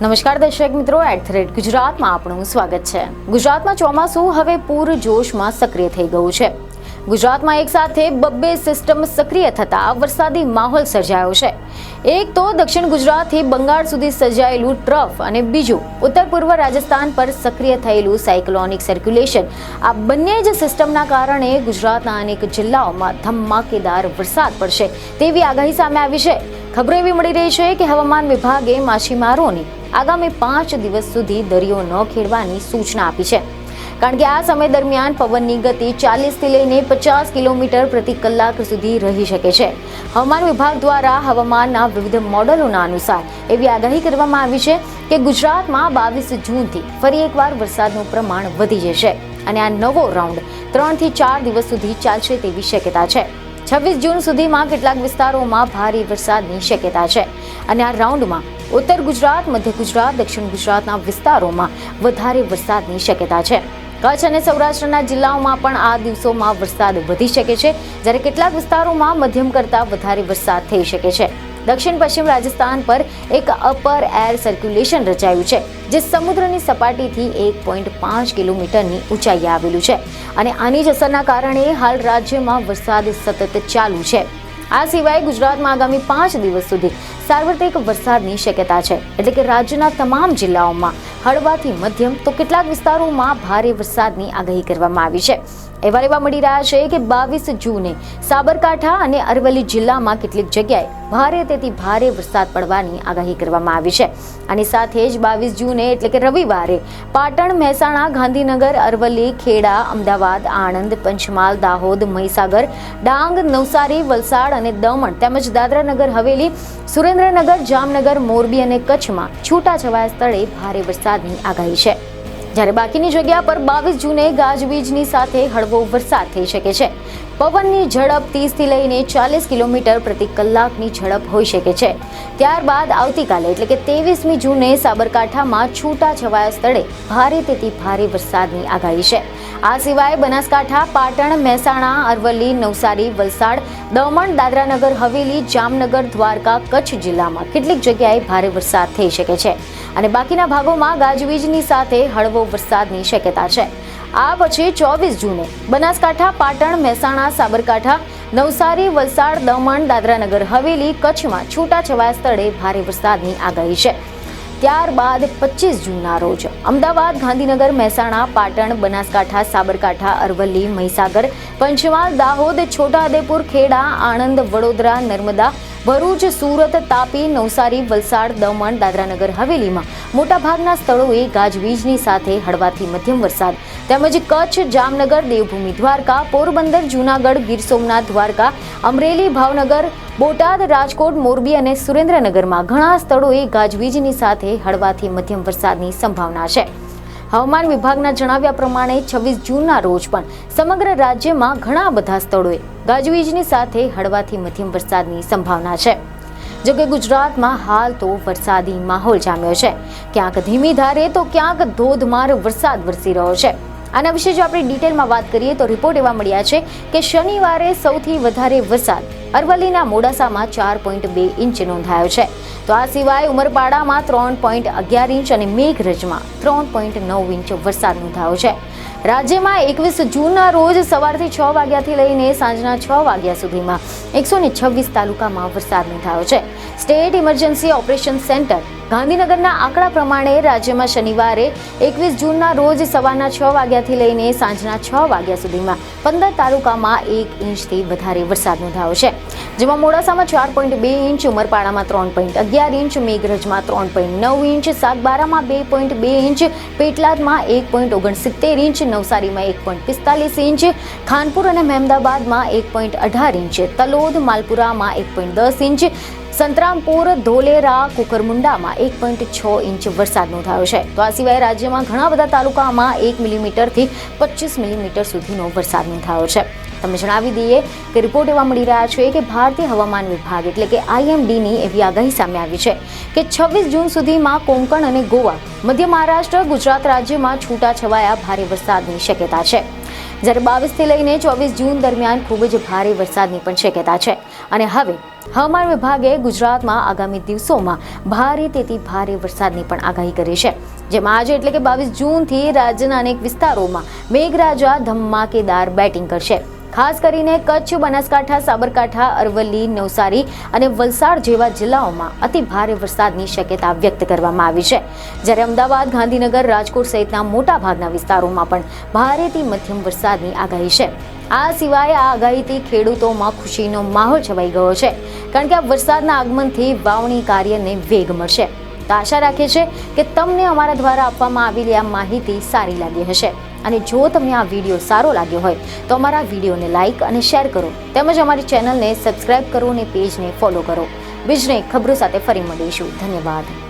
નમસ્કાર દર્શક મિત્રો, @ગુજરાતમાં આપનું સ્વાગત છે। ગુજરાતમાં ચોમાસું હવે પૂરજોશમાં સક્રિય થઈ ગયું છે। ગુજરાતમાં એક સાથે બબ્બે સિસ્ટમ સક્રિય થતા વરસાદી માહોલ સર્જાયો છે। એક તો દક્ષિણ ગુજરાતથી બંગાળ સુધી સર્જાયેલું ટ્રફ અને બીજું ઉત્તર પૂર્વ રાજસ્થાન પર સક્રિય થયેલું સાયક્લોનિક સર્ક્યુલેશન। આ બંને જ સિસ્ટમના કારણે ગુજરાતના અનેક જિલ્લાઓમાં ધમાકેદાર વરસાદ પડશે તેવી આગાહી સામે આવી છે। ખબરો એવી મળી રહી છે કે હવામાન વિભાગે માછીમારોને આગામી 5 દિવસ સુધી દરિયો ન ખેડવાની સૂચના આપી છે, કારણ કે આ સમય દરમિયાન પવનની ગતિ 40 થી લઈને 50 કિલોમીટર પ્રતિ કલાક સુધી રહી શકે છે। હવામાન વિભાગ દ્વારા હવામાનના વિવિધ મોડેલોના અનુસાર એવી આગાહી કરવામાં આવી છે કે ગુજરાતમાં 22 જૂનથી ફરી એકવાર વરસાદનું પ્રમાણ વધી જશે અને આ નવો રાઉન્ડ 3 થી 4 દિવસ સુધી ચાલશે તેવી શક્યતા છે। 26 જૂન સુધીમાં કેટલાક વિસ્તારોમાં ભારે વરસાદની શક્યતા છે અને આ રાઉન્ડમાં ઉત્તર ગુજરાત, મધ્ય ગુજરાત, દક્ષિણ ગુજરાતના વિસ્તારોમાં વધારે વરસાદની શક્યતા છે। કચ્છ અને સૌરાષ્ટ્રના જિલ્લાઓમાં પણ આ દિવસોમાં વરસાદ વધી શકે છે, જ્યારે કેટલાક વિસ્તારોમાં મધ્યમ કરતાં વધારે વરસાદ થઈ શકે છે। દક્ષિણ પશ્ચિમ રાજસ્થાન પર એક અપર એર સર્ક્યુલેશન રચાયું છે, જે સમુદ્રની સપાટીથી 1.5 કિલોમીટરની ઊંચાઈએ આવેલું છે અને આની જ અસરના કારણે હાલ રાજ્યમાં વરસાદ સતત ચાલુ છે। આ સિવાય ગુજરાતમાં આગામી 5 દિવસ સુધી સાર્વત્રિક વરસાદની શક્યતા છે, એટલે કે રાજ્યના તમામ જિલ્લાઓમાં હળવાથી મધ્યમ તો કેટલાક વિસ્તારોમાં ભારે વરસાદની આગાહી કરવામાં આવી છે। અહેવાલ મળી રહ્યા છે કે 22 જૂને સાબરકાંઠા અને અરવલ્લી જિલ્લામાં કેટલીક જગ્યાએ ભારેથી ભારે વરસાદ પડવાની આગાહી કરવામાં આવી છે। આની સાથે જ 22 જૂને એટલે કે રવિવારે પાટણ, મહેસાણા, ગાંધીનગર, અરવલ્લી, ખેડા, અમદાવાદ, આણંદ, પંચમહાલ, દાહોદ, મહીસાગર, ડાંગ, નવસારી, વલસાડ અને દમણ તેમજ દાદરાનગર હવેલી, સુરેન્દ્રનગર, જામનગર, મોરબી અને કચ્છમાં છૂટાછવાયા સ્થળે ભારે વરસાદની આગાહી છે, જ્યારે બાકીની જગ્યા પર 22 જૂને ગાજવીજની સાથે હળવો વરસાદ થઈ શકે છે। પવનની ઝડપ 30 થી લઈને 40 કિલોમીટર પ્રતિ કલાકની ઝડપ હોઈ શકે છે। ત્યારબાદ આવતીકાલે એટલે કે 23મી જૂને સાબરકાંઠામાં છૂટાછવાયા સ્થળે ભારેથી ભારે વરસાદની આગાહી છે। આ સિવાય બનાસકાંઠા, પાટણ, મહેસાણા, અરવલ્લી, નવસારી, વલસાડ, દમણ, દાદરાનગર હવેલી, જામનગર, દ્વારકા, કચ્છ જિલ્લામાં કેટલીક જગ્યાએ ભારે વરસાદ થઈ શકે છે અને બાકીના ભાગોમાં ગાજવીજની સાથે હળવો વરસાદની શક્યતા છે। આ પછી 24 જૂને બનાસકાંઠા, પાટણ, મહેસાણા, સાબરકાંઠા, નવસારી, વલસાડ, દમણ, દાદરાનગર હવેલી, કચ્છમાં છૂટાછવાયા સ્થળે ભારે વરસાદની આગાહી છે। ત્યારબાદ 25 જૂનના રોજ અમદાવાદ, ગાંધીનગર, મહેસાણા, પાટણ, બનાસકાંઠા, સાબરકાંઠા, અરવલ્લી, મહીસાગર, પંચમહાલ, દાહોદ, છોટાઉદેપુર, ખેડા, આણંદ, વડોદરા, નર્મદા, ભરૂચ, સુરત, તાપી, નવસારી, વલસાડ, દમણ, દાદરાનગર હવેલીમાં મોટાભાગના સ્થળોએ ગાજવીજની સાથે હળવાથી મધ્યમ વરસાદ તેમજ કચ્છ, જામનગર, દેવભૂમિ દ્વારકા, પોરબંદર, જૂનાગઢ, ગીર સોમનાથ, દ્વારકા, અમરેલી, ભાવનગર, બોટાદ, રાજકોટ, મોરબી અને સુરેન્દ્રનગરમાં ઘણા સ્થળોએ ગાજવીજની સાથે હળવાથી મધ્યમ વરસાદની સંભાવના છે। હવામાન વિભાગના જણાવ્યા પ્રમાણે 26 જૂનના રોજ પણ સમગ્ર રાજ્યમાં ઘણા બધા સ્થળોએ ગાજવીજની સાથે હળવાથી મધ્યમ વરસાદની સંભાવના છે। જોકે ગુજરાતમાં હાલ તો વરસાદી માહોલ જામ્યો છે। ક્યાંક ધીમી ધારે તો ક્યાંક ધોધમાર વરસાદ વરસી રહ્યો છે। આના વિશે જો આપણે ડિટેલમાં વાત કરીએ તો રિપોર્ટ એવા મળ્યા છે કે શનિવારે સૌથી વધારે વરસાદ અરવલ્લીના મોડાસામાં 4.2 ઇંચ નોંધાયો છે, તો આ સિવાય ઉમરપાડામાં 3.11 ઇંચ અને મેઘરજમાં 3.9 ઇંચ વરસાદ નોંધાયો છે। રાજ્યમાં 21 જૂનના રોજ સવારથી 6 વાગ્યાથી લઈને સાંજના 6 વાગ્યા સુધીમાં 126 તાલુકામાં વરસાદ નોંધાયો છે। સ્ટેટ ઇમરજન્સી ઓપરેશન સેન્ટર ગાંધીનગરના આંકડા પ્રમાણે રાજ્યમાં શનિવારે 21 જૂનના રોજ સવારના 6 વાગ્યાથી લઈને સાંજના 6 વાગ્યા સુધીમાં 15 તાલુકામાં 1 ઇંચથી વધારે વરસાદ નોંધાયો છે, જેમાં મોડાસામાં 4.2 ઇંચ, ઉમરપાડામાં 3.11 ઇંચ, મેઘરજમાં 3.9 ઇંચ, સાગબારામાં 2.2 ઇંચ, પેટલાદમાં 1.69 ઇંચ, નવસારીમાં 1.45 ઇંચ, ખાનપુર અને મહેમદાબાદમાં 1.18 ઇંચ, તલોદ, માલપુરામાં 1.10 ઇંચ, સંતરામપુર, ધોલેરા, કુકરમુંડામાં 1.6 ઇંચ વરસાદ નોંધાયો છે। તો આ સિવાય રાજ્યમાં ઘણા બધા તાલુકામાં 1 મિલીમીટરથી 25 મિલીમીટર સુધીનો વરસાદ નોંધાયો છે। તમને જણાવી દઈએ કે રિપોર્ટ એવા મળી રહ્યા છે કે ભારતીય હવામાન વિભાગ એટલે કે IMDની એવી આગાહી સામે આવી છે કે 26 જૂન સુધીમાં કોંકણ અને ગોવા, મધ્ય મહારાષ્ટ્ર, ગુજરાત રાજ્યમાં છૂટાછવાયા ભારે વરસાદની શક્યતા છે। જ્યારે 22થી લઈને 24 જૂન દરમિયાન ખૂબ જ ભારે વરસાદની પણ શક્યતા છે. અને હવે હવામાન વિભાગે ગુજરાતમાં આગામી દિવસોમાં ભારેથી ભારે વરસાદની પણ આગાહી કરી છે. જેમાં આજે એટલે કે 22 જૂનથી રાજ્યના અનેક વિસ્તારોમાં મેઘરાજા ધમાકેદાર બેટિંગ કરશે. ખાસ કરીને કચ્છ, બનાસકાંઠા, સાબરકાંઠા, અરવલ્લી, નવસારી અને વલસાડ જેવા જિલ્લાઓમાં અતિ ભારે વરસાદની શક્યતા વ્યક્ત કરવામાં આવી છે. જ્યારે અમદાવાદ, ગાંધીનગર, રાજકોટ સહિતના મોટા ભાગના વિસ્તારોમાં પણ ભારેથી મધ્યમ વરસાદની આગાહી છે. આ સિવાય આ આગાહીથી ખેડૂતોમાં ખુશીનો માહોલ છવાઈ ગયો છે, કારણ કે આ વરસાદના આગમનથી વાવણી કાર્યને વેગ મળશે. તો આશા રાખીએ છીએ કે તમને અમારા દ્વારા આપવામાં આવેલી આ માહિતી સારી લાગી હશે. અને જો તમને આ વિડીયો સારો લાગ્યો હોય તો અમારા વિડીયોને લાઇક અને શેર કરો, તેમજ અમારી ચેનલને સબસ્ક્રાઇબ કરો અને પેજને ફોલો કરો. બીજને ખબરો સાથે ફરી મળીશું. ધન્યવાદ.